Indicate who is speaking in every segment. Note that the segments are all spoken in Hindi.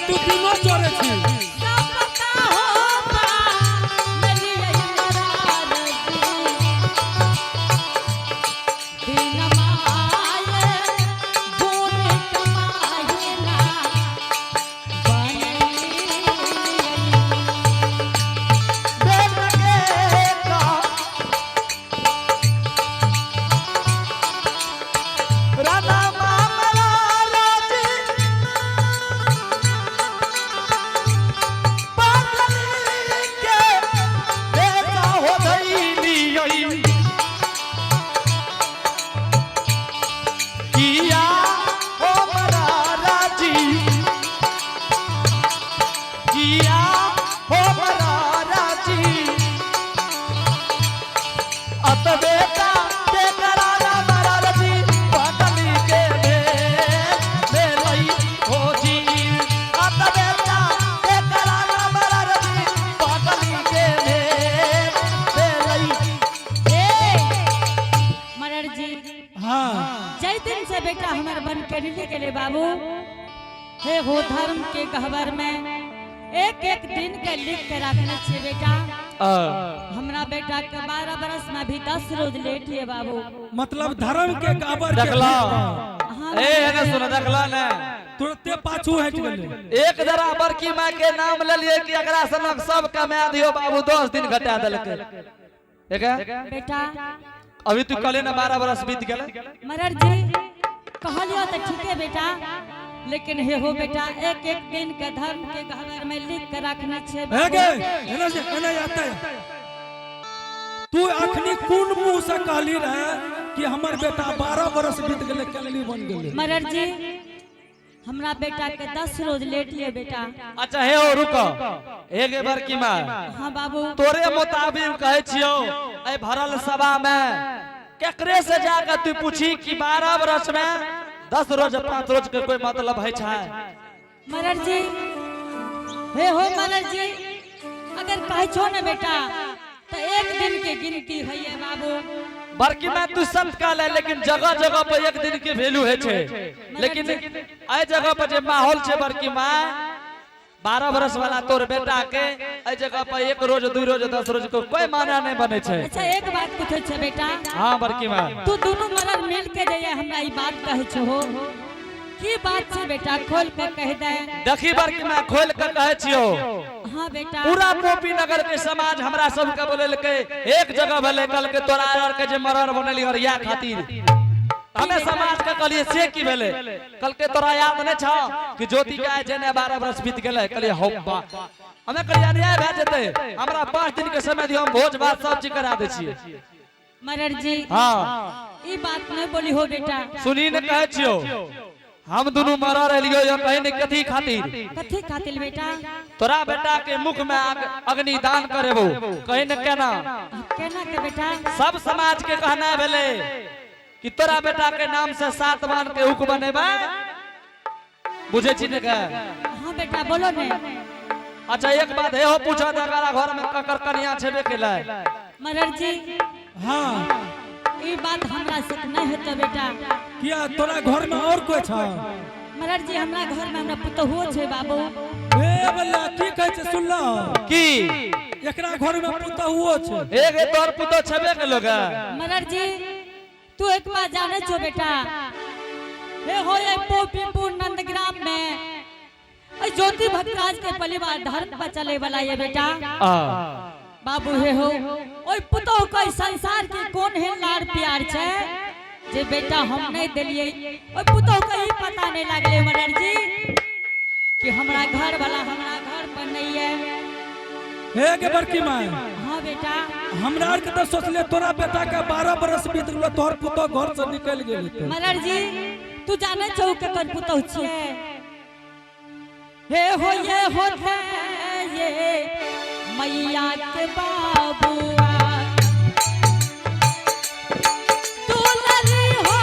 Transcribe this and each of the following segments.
Speaker 1: तू तीनों चोरे छी
Speaker 2: बेटा हमारे बन के लिए बाबू हे हो धर्म के गहवर में एक एक दिन के लिख के रखने छे बेटा। हमरा बेटा के 12 बरस में भी 10 रोज लेट है बाबू।
Speaker 1: मतलब धर्म के गहवर
Speaker 3: देखला ए है सुन देखला ने
Speaker 1: तुरते पाछू हट गेले।
Speaker 3: एक जरा बड़की मां के नाम ले लिए कि एकरा सनक सब कमा दियो बाबू 10 दिन घटा देलके।
Speaker 2: बेटा
Speaker 3: अभी तू कले ना 12 बरस बीत गेले।
Speaker 2: मरर जी कहलियो तो ठीक है बेटा, लेकिन हे हो बेटा एक एक दिन के धर्म के गहवर में लिख के रखना छे।
Speaker 1: तू अखनी कौन मुंह से कहली रहे कि हमर बेटा 12 बरस बीत गेले कलनी बन गेले।
Speaker 2: मरर जी हमरा बेटा के 10 रोज लेट है बेटा।
Speaker 3: अच्छा हे हो रुको एक बार की मां।
Speaker 2: हां बाबू
Speaker 3: तोरे मुताबिक कहे छियो ए भरल सभा में केकरे से जाकर तू पूछी कि 12 बरस में 10 रोज 5 रोज के कोई मतलब है छा।
Speaker 2: मरर जी हे हो मरर जी अगर कहे छो ना बेटा तो एक दिन के गिनती है ये बाबू।
Speaker 3: बड़की मैं तू सब का ले, लेकिन जगह जगह पर एक दिन के वैल्यू है छे। लेकिन ए जगह पर जे माहौल छे बड़की मां 12 बरस वाला तोर बेटा के ए जगह पर 1 रोज 2 रोज 10 रोज को कोई माना नहीं बने छे।
Speaker 2: अच्छा एक बात पूछे छे बेटा।
Speaker 3: हां बड़की मां
Speaker 2: तू दोनों मरर मिल के जे हमरा ई बात कहे छो की बात छे बेटा खोल के कह दे।
Speaker 3: देखी बड़की मां खोल के कहे छियो।
Speaker 2: हां बेटा
Speaker 3: पूरा गोपी नगर के समाज हमरा सब के बोले के एक जगह भले कल के तोरा आर के जे मरर बनली और या खातिर हमें समाज के कहलिए से की भेले। कल के तोरा याद नहीं छा कि ज्योति के आए जेने 12 बरस बीत गेले कहलिए होप्पा हमें कहलिए न्याय भ जते हमरा 5 दिन के समय दियो हम भोज भात सब चीज करा दे छिए।
Speaker 2: मरर जी
Speaker 3: हां
Speaker 2: ई बात नहीं बोली हो बेटा।
Speaker 3: सुनी ने कहे छियो हम दोनों मरर एलियो यो कहे ने कथी खातिर
Speaker 2: बेटा
Speaker 3: तोरा बेटा के मुख में अग्नि दान करेबो कहे ने केना
Speaker 2: के बेटा
Speaker 3: सब समाज के कहना भेले कि तोरा बेटा के नाम से 7 बार के हुक बनेबा बुझे छी ने का।
Speaker 2: हां बेटा बोलो ने।
Speaker 3: अच्छा एक बात है हो पूछा तकरा घर में ककर कन्या छेबे केला।
Speaker 2: मरर जी
Speaker 1: हां
Speaker 2: ई बात हमरा से नहीं हेतो बेटा।
Speaker 1: किया तोरा घर में और कोई छ?
Speaker 2: मरर जी हमरा घर में हमरा पुतहु छे बाबू।
Speaker 1: ए बल्ला की कहै छ सुन ल
Speaker 3: की
Speaker 1: एकरा घर में पुतहु छ।
Speaker 3: एक तोर पुतो छेबे के लोग।
Speaker 2: मरर जी तू एक बार जाने छो बेटा हे हो ये पोपीपुर नंदग्राम में ज्योति भक्तराज के परिवार धर्म पर चले वाला ये बेटा बाबू हे हो ओई पुतो कोई संसार के कौन है लाड़ प्यार छे जे बेटा हम नहीं देलिए। ओई पुतो को ही पता नहीं लागले मरर जी कि हमरा घर वाला हमरा घर पर नहीं है।
Speaker 1: हे के बड़की मां
Speaker 2: हां बेटा
Speaker 1: हमरा आर के तो सोचले तोरा बेटा के 12 बरस बीत गेल तोहर पुतो घर से निकल गेल।
Speaker 2: मरर जी तू जाने छौ के तोर पुतो छे हे हो ये मैया के बाबुआ तू लली हो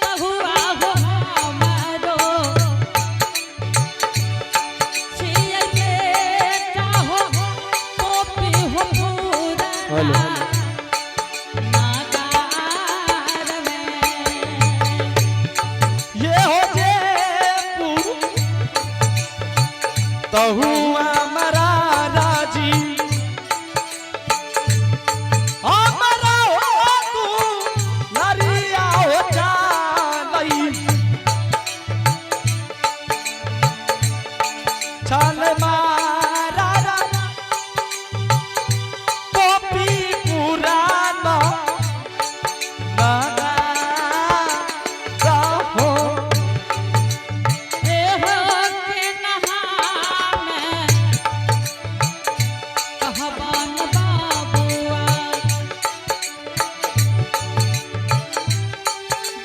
Speaker 2: बहुआ हो हमरो छिए बेटा हो पोपी हो पूरा
Speaker 3: तहु हमारा राजी हमारा हो तू लरिया हो जालई छल मारा गोपी पुराना गाना रहो
Speaker 2: ए हो के नहा में कहबान बाबुआ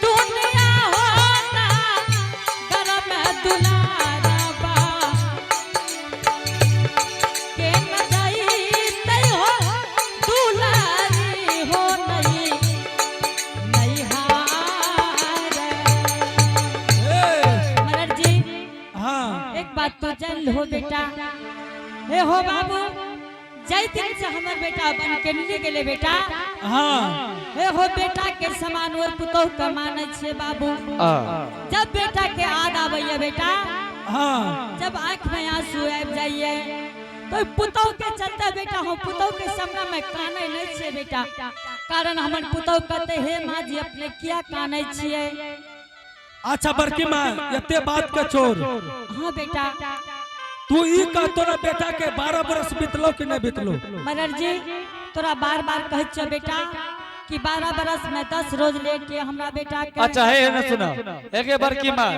Speaker 2: दुनिया होना गरम दुलारा बा के न जाई तई हो दुलारी हो नहीं नहीं हार मलर जी
Speaker 1: हाँ
Speaker 2: एक बात तो जान हो बेटा हे हो बाबू जय दिन से हमर बेटा बन के निकले गेले बेटा
Speaker 1: हाँ
Speaker 2: हे हो बेटा के समान और पुतौ के माने छे बाबू जब बेटा के याद आबैया बेटा
Speaker 1: हाँ
Speaker 2: जब आंख में आंसू आबि जाइए तो पुतौ के चलते बेटा हम पुतौ के सामने में कानै नहीं छे बेटा कारण हमर पुतौ कहते हे माँ जी अपने किया कानै छिए
Speaker 1: अच्छा बड़की माँ एते बात का चोर
Speaker 2: हाँ बेटा
Speaker 1: तू ई का तोरा बेटा के 12 बरस बीतलो कि नहीं बीतलो
Speaker 2: मदर जी तोरा बार बार कह छ बेटा कि 12 बरस में 10 रोज लेट के हमरा बेटा के
Speaker 3: अच्छा है न सुना एके बार की मां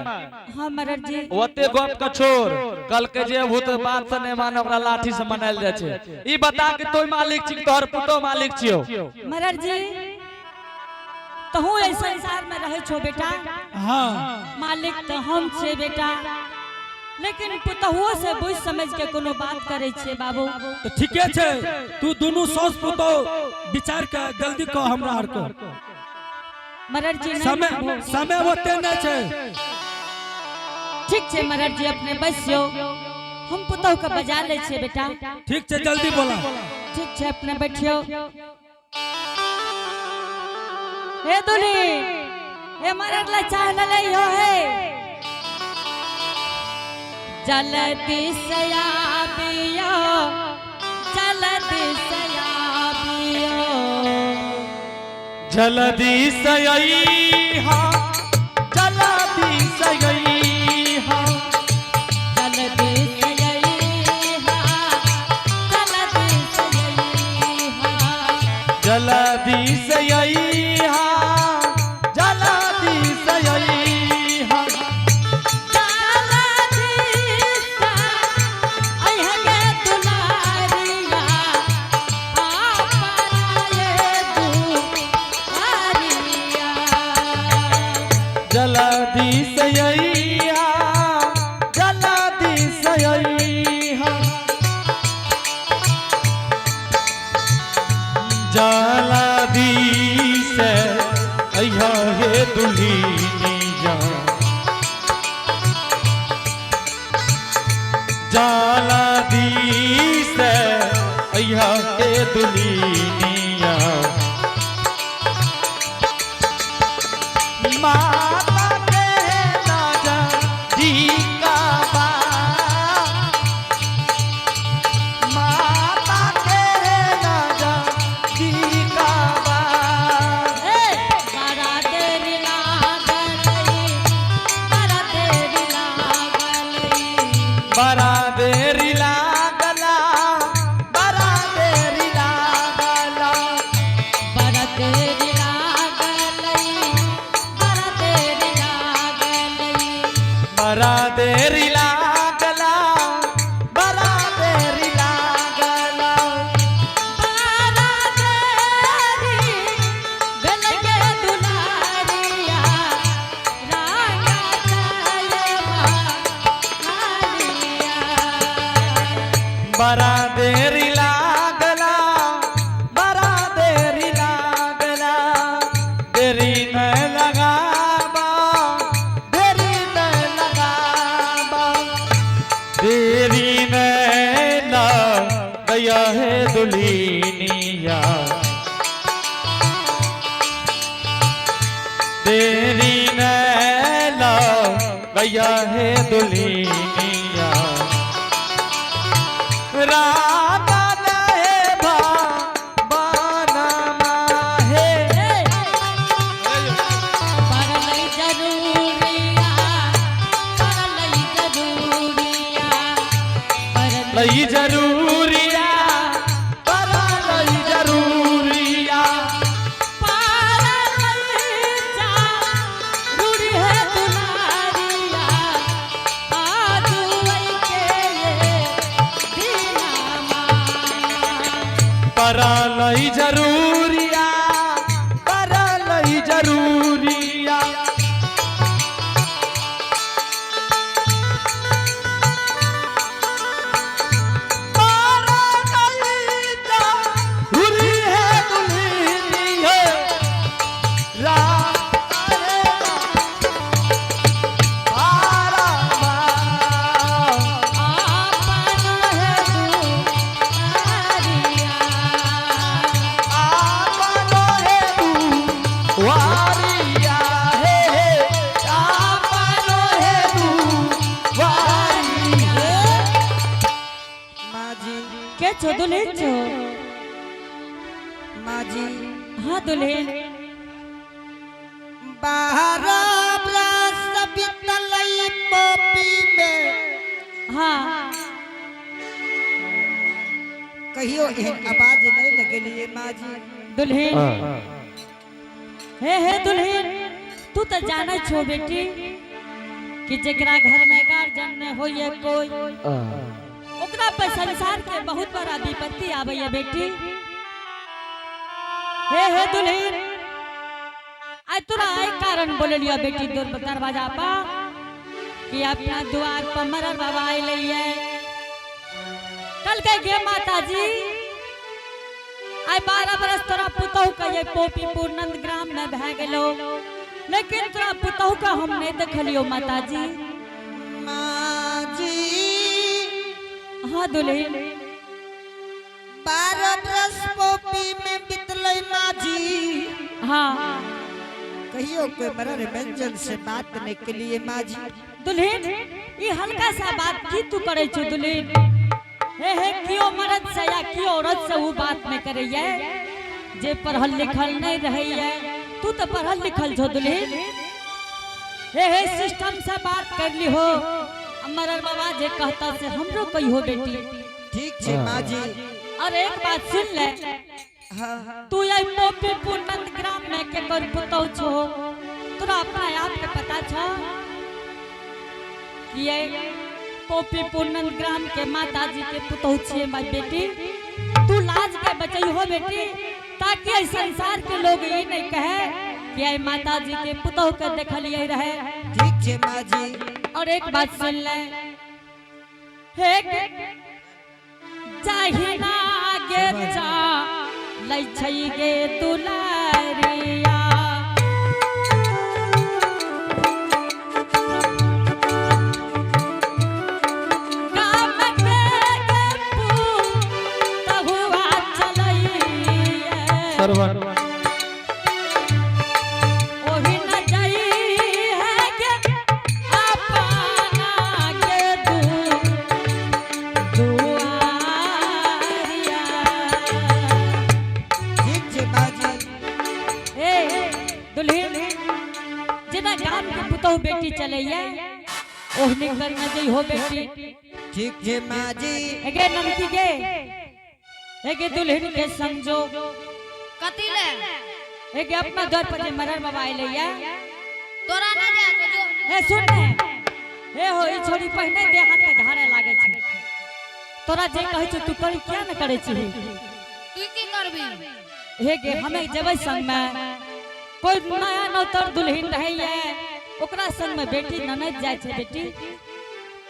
Speaker 2: हाँ मदर जी
Speaker 3: ओते गप का छोड़ कल के जे भूत बात से नहीं माने ओकरा लाठी से मनायल जाय छै ई बता कि तोय मालिक छी तोहर पुतो मालिक छियो
Speaker 2: मदर जी तहू ए संसार में रहे छो बेटा
Speaker 1: हाँ
Speaker 2: मालिक तो हम छे बेटा लेकिन पुतहुओ से बुझ समझ के कोनो बात करे छे बाबू
Speaker 1: तो ठीके छे तू दोनों सौस पुतो विचार के जल्दी कह हमरा आर को
Speaker 2: मदर जी
Speaker 1: समय समय होते न छे
Speaker 2: ठीक छे मदर जी अपने बसियो हम पुतहु के बजा ले छे बेटा
Speaker 1: ठीक छे जल्दी बोला
Speaker 2: ठीक छे अपने बैठियो हे दुली हे मरद ला चाह न लइयो है जल्दी से आबियो जल्दी से आबियो
Speaker 3: जल्दी से आई हां जल्दी से आई हां
Speaker 2: जल्दी से आई हां जल्दी से आई हां
Speaker 3: जल्दी से आई हां जल्दी से आई हां जल्दी से आई हां जल्दी से आई हां जल्दी से आइया हे दुल्हनिया जल्दी से आइया हे दुल्हनिया माता के राजा जी का बा माता के राजा जी का बा
Speaker 2: बड़ा देर लागलई बड़ा देर लागलई
Speaker 3: बड़ा देरी लागला बड़ा देरी लागला
Speaker 2: बड़ा देर लागलई बड़ा देर लागलई
Speaker 3: बड़ा देरी लागला बड़ा देरी लागला
Speaker 2: बड़ा देरी गलगे दुलारिया रागा चलवा हालिया
Speaker 3: बड़ा देरी लागला बड़ा देरी लागला देरी न लगाबा देरी न लगाबा देरी न लगया है दुल्हनिया देरी न लगया है दुल्हनिया लई जरूरिया करा लई जरूरिया करा लई जरूरिया करा लई जरूरिया
Speaker 2: के छो दुल्हन छो
Speaker 4: माँ जी
Speaker 2: हाँ दुल्हन
Speaker 4: बाहर बीतलई पोपी में
Speaker 2: हाँ
Speaker 4: कहियो एहन आवाज नहीं लगेली माँ जी
Speaker 2: दुल्हन हे दुल्हन तू तो जाने छो बेटी कि जेकरा घर में गार्जियन न होइए कोई ओकरा पर संसार के बहुत बड़ा विपत्ति आवे है बेटी। हे दुल्हन आज तोरा एक कारण बोले लिया बेटी दरवाजा पा कि अपना द्वार पर मरर बाबा आइले है। कल के गे माता जी आई 12 बरस तोरा पुतहु का ये पोपीपुर नंदग्राम में भे गेलो लेकिन तोरा पुतहु का हम नहीं देखलियो माता जी।
Speaker 4: माँ जी
Speaker 2: हाँ दुल्हन
Speaker 4: 12 बरस पोपी में बीतलई माँ जी
Speaker 2: हाँ
Speaker 4: कहियो कोई मरर व्यंजन से बात नहीं के लिए माँ जी।
Speaker 2: दुल्हन ये हल्का सा बात की तू करे छो दुल्हन हे क्यों मर्द से या क्यों औरत से वो बात में करे है जे पढ़ल लिखल नहीं रही है। तू तो पढ़ल लिखल छो दुल्हन हे सिस्टम से बात कर ली हो मरर बाबा जे कहता से हमरो कही हो बेटी।
Speaker 4: ठीक है माँ जी।
Speaker 2: और एक बात सुन ले
Speaker 4: हाँ
Speaker 2: तू ये पोपीपुर नंदग्राम में के कर पुतौ छो तोरा अपना आप के पता छ कि ये पोपीपुर नंदग्राम के माता जी के पुतौ छे माय बेटी। तू लाज के बचई हो बेटी ताकि इस संसार के लोग ये नहीं कहे कि ये माता जी के पुतौ के देखलिए रहे।
Speaker 4: ठीक है माँ जी।
Speaker 2: और एक बात सुन ले हे चाहिना गे चा लै छई गे दुलारिया गाम के गप्पू तहुआ चलइए
Speaker 3: सरवन
Speaker 2: ओही न जाई है के अपना के दुआरिया।
Speaker 4: ठीक है माँ जी।
Speaker 2: दुल्हन जिना गाम के पुतहु बेटी चलैया ओहनी घर में जई हो बेटी।
Speaker 4: ठीक है माँ जी।
Speaker 2: एगे नमकी गे एगे दुल्हन के समझो
Speaker 5: कथी ले
Speaker 2: एगे अपना द्वार पर जे मरर बाबा आइलैया
Speaker 5: तोरा ना जा तो जो
Speaker 2: हे सुन ने हे हो ई छोरी पहिने दे हाथ के धारे लागे छै तोरा जे कहै छ तू करी क्या न करे छी।
Speaker 5: तू की करबी
Speaker 2: हे गे हमें जेबै संग में कोई नया नौतर दुल्हन रहैया ओकरा संग में बेटी ननद जाय छै बेटी।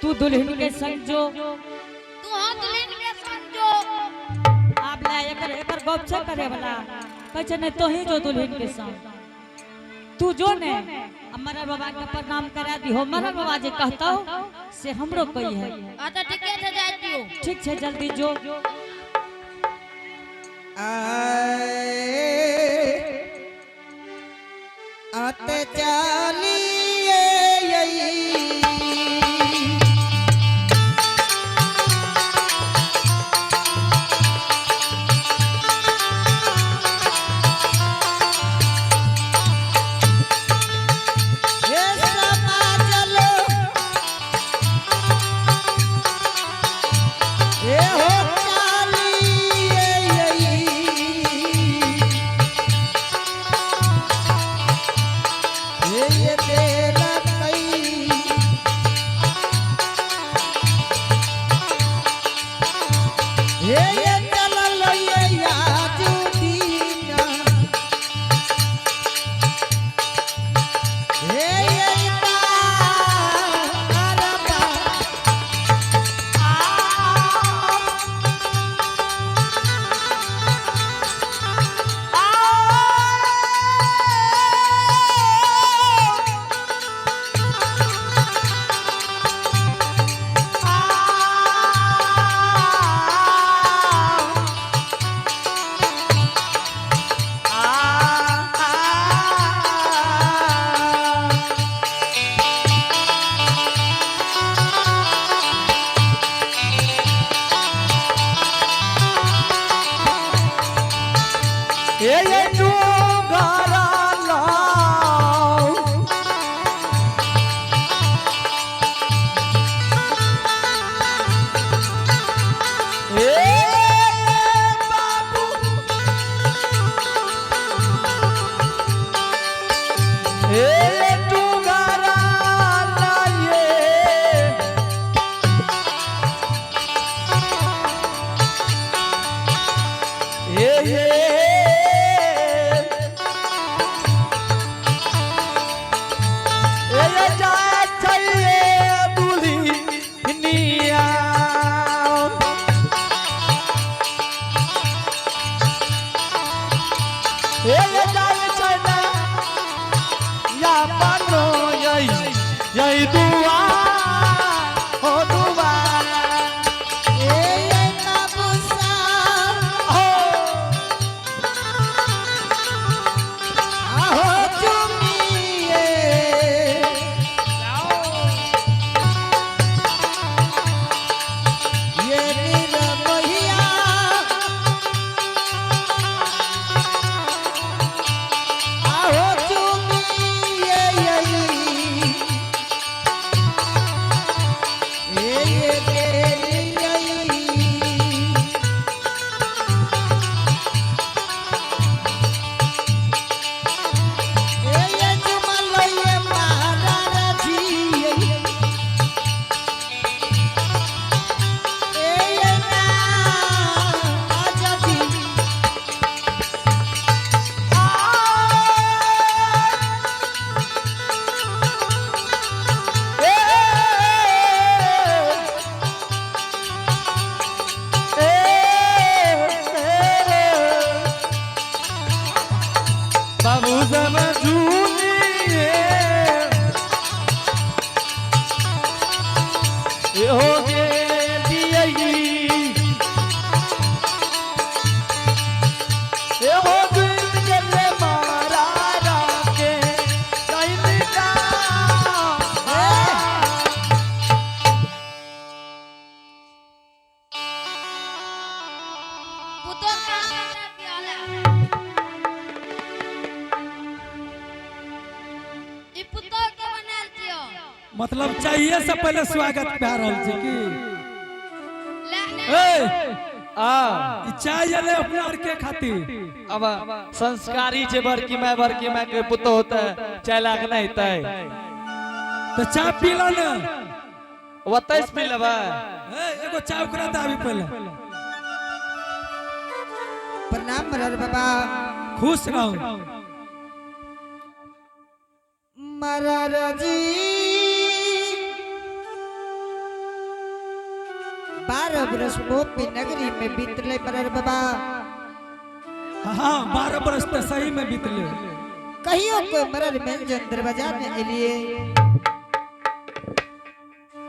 Speaker 2: तू दुल्हन के संग जो
Speaker 5: तू हाथ लेन के समझो
Speaker 2: आप ले एकर गप से करे वाला कह छ ने तो ही जो दुल्हन के संग तू जो ने मरर बाबा के प्रणाम करा दी हो। मरर बाबा जे कहता से हमरो कही है।
Speaker 5: अच्छा ठीक है जा दियो
Speaker 2: ठीक छे जल्दी जो
Speaker 4: आते चलिए हे ये चलल ये याजू दीना हे ये बारबा
Speaker 3: ये डूंगरा लाओ बाबू डूंगरा लाए ये यही दुआ हो दुआ
Speaker 4: हे ये काबूसा आहो चुमिए ये निरमहिया आहो चुमिए ये बेली ये जुमल ये महाराज जी ये ना आजादी
Speaker 3: बाबू समझूनी हो गई हो गई मारा के
Speaker 5: पुतो कहाँ बेटा पियाला ई पुतो के बनाल छियो
Speaker 1: मतलब चाहिए से पहले स्वागत कह रहल छी की
Speaker 5: ले
Speaker 1: ए
Speaker 3: आ
Speaker 1: ई चाय जले अपना आर के खातिर
Speaker 3: अब संस्कारी जे बड़की माय के पुतो होता है चालाक नहीं तय
Speaker 1: तो चाय पीला ना
Speaker 3: वो तैस पी लेबा
Speaker 1: ए एगो चाय ओकरा दाबी पहले
Speaker 4: प्रणाम मरर बाबा
Speaker 1: खुश रहो
Speaker 4: मरर जी 12 बरस मोपी नगरी में बीतले मरर बाबा
Speaker 1: हाँ 12 बरस तो सही में बीतले
Speaker 4: कहियो कोई मरर व्यंजन दरवाजा में एलिए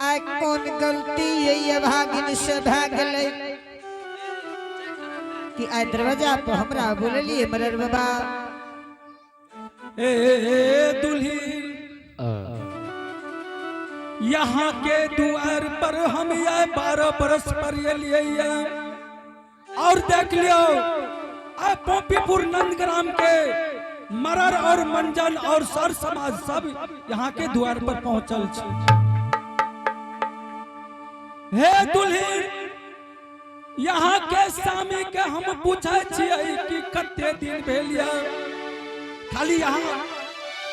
Speaker 4: आय कौन गलती ये भागिन से भागले कि आय दरवाजा पर हमरा बोललिए मरर बाबा
Speaker 1: ए दुल्ही यहाँ के द्वार पर हम आए 12 बरस पर ये लिए और देख लियो आ पोपीपुर नंदग्राम के मरर और मंजन और सर समाज सब यहाँ के द्वार पर पहुंचल छै। हे दुल्ही यहाँ के स्वामी के हम पूछे छियै कि कते दिन भेलिया खाली यहाँ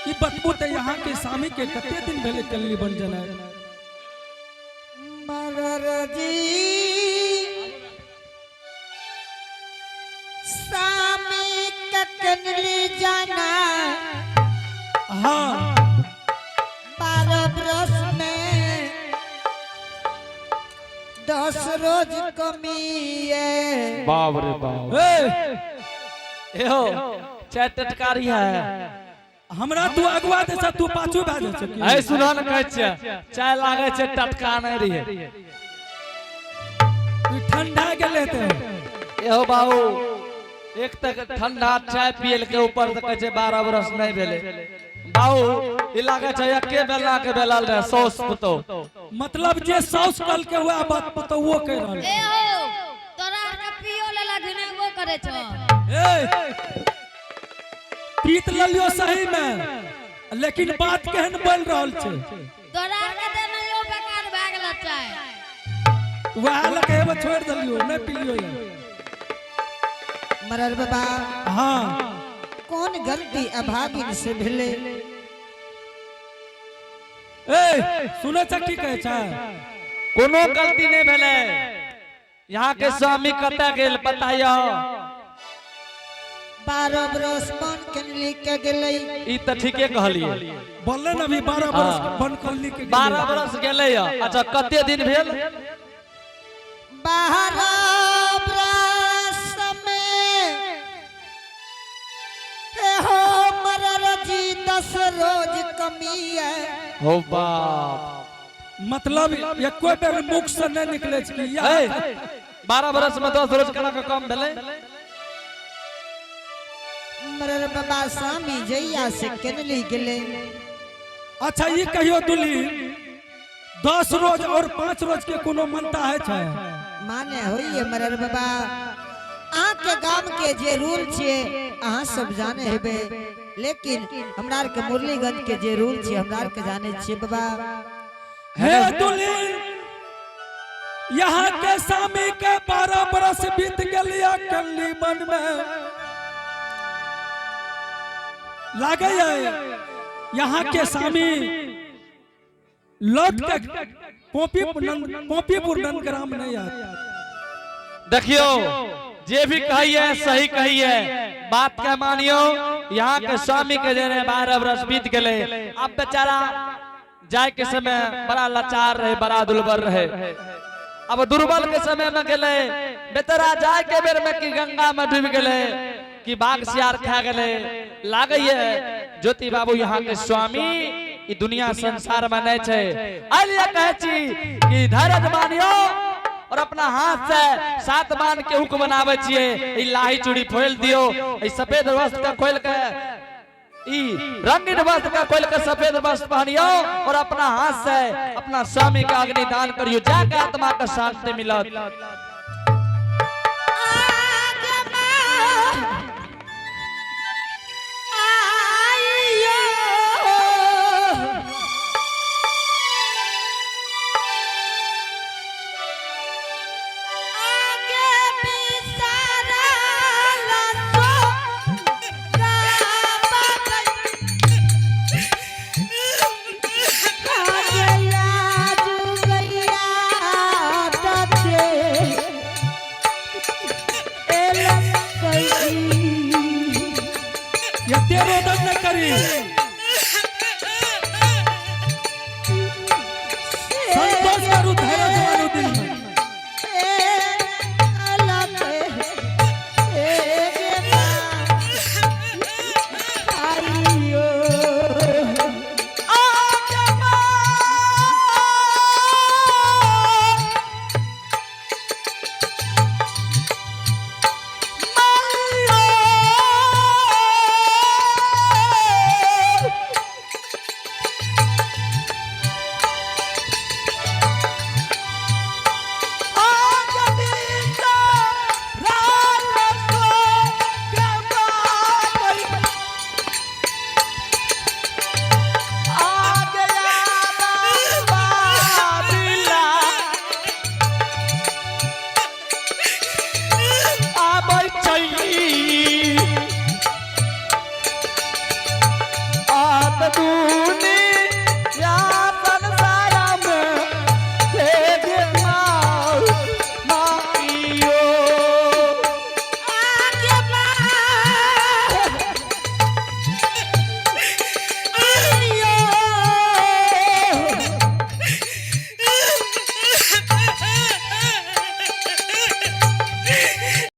Speaker 1: ई बतबू त यहाँ के स्वामी के कते दिन भेले कल्ली बन जना
Speaker 4: मरर जी
Speaker 1: हाँ
Speaker 4: 12 बरस में 10 रोज कमी है।
Speaker 3: बाप रे बाप एहो चाय टटकारी है
Speaker 1: हमरा तू अगवा दे से तू पाछू भा जा छै
Speaker 3: ऐ सुना न कहै छै चाय लागे छै टटका नहीं रही
Speaker 1: ठंडा गेले ते
Speaker 3: एहो बाबू एक तक ठंडा चाय पियल के ऊपर तक कहै छै 12 बरस नहीं भेले बाबू ई लागे छै एके बेला के बेलाल रहे सौस पुतो
Speaker 1: मतलब जे सौस कल के हुआ बात पतो वो कह रहल
Speaker 5: ए हो तोरा के पियो लेला घिनेबो करे छ।
Speaker 1: ए पीत ललियो सही में लेकिन बात केहन बोल रहल छै
Speaker 5: तोरा के देनयो बेकार भ गेल चाय।
Speaker 1: वह लगे वो छोड़ दलियो नहीं पिलियो या
Speaker 4: मरर बाबा
Speaker 1: हाँ
Speaker 4: कौन गलती अभागिन से भेले?
Speaker 1: ए सुने छ की कहै छै
Speaker 3: कोनो गलती नहीं भेले यहाँ के स्वामी कतऽ गेल बताइयो
Speaker 4: 12 बरस बन के लिख के गेले।
Speaker 3: ई त ठीके कहलिए
Speaker 1: बोलले न अभी 12 बरस बन कल्ली के
Speaker 3: 12 बरस गेले अच्छा कते दिन भेल
Speaker 4: 12 बरस में हो मरर जी 10 रोज कमी है।
Speaker 3: हो बाप
Speaker 1: मतलब एको बेर मुख से नहीं निकले छै कि या
Speaker 3: 12 बरस में 10 रोज केना के कम भेले
Speaker 4: मरर बाबा स्वामी जैया से केनली गेले।
Speaker 1: अच्छा ये कहियो दुली 10 रोज और 5 रोज के कोनो मनता है छै
Speaker 4: माने होइए मरर बाबा अहाँ के गांव के जे रूल छे अहाँ सब जाने हेबे लेकिन हमरा आर के मुरलीगंज के जे रूल छे हमरा आर के जाने छे बाबा।
Speaker 1: हे दुली यहाँ के स्वामी के 12 बरस बीत गेलिया कल्ली बन में लागे यहाँ के स्वामी लौट के पोपीपुर नंदग्राम नहीं आते।
Speaker 3: देखियो जे भी कहिए सही कहिए बात के मानियो यहाँ के स्वामी के जे 12 बरस बीत गए अब बेचारा जाए के समय बड़ा लाचार रहे बड़ा दुर्बल रहे अब दुर्बल के समय में गेले बेचारा जाए के बेर में कि गंगा में डूब गए कि बाघ सियार खा गए लागे ज्योति बाबू यहाँ के स्वामी ई दुनिया संसार में नहीं छे अलिया कहे छी कि धैर्य मानियो और अपना हाथ से 7 बांध के हुक बनावे छिए ई लाही चूड़ी खोल दियो ई सफेद वस्त्र का खोल के ई रंगीन वस्त्र का खोल के सफेद वस्त्र पहनियो और अपना हाथ से अपना स्वामी का अग्नि दान करियो जाके आत्मा का शांति मिलत।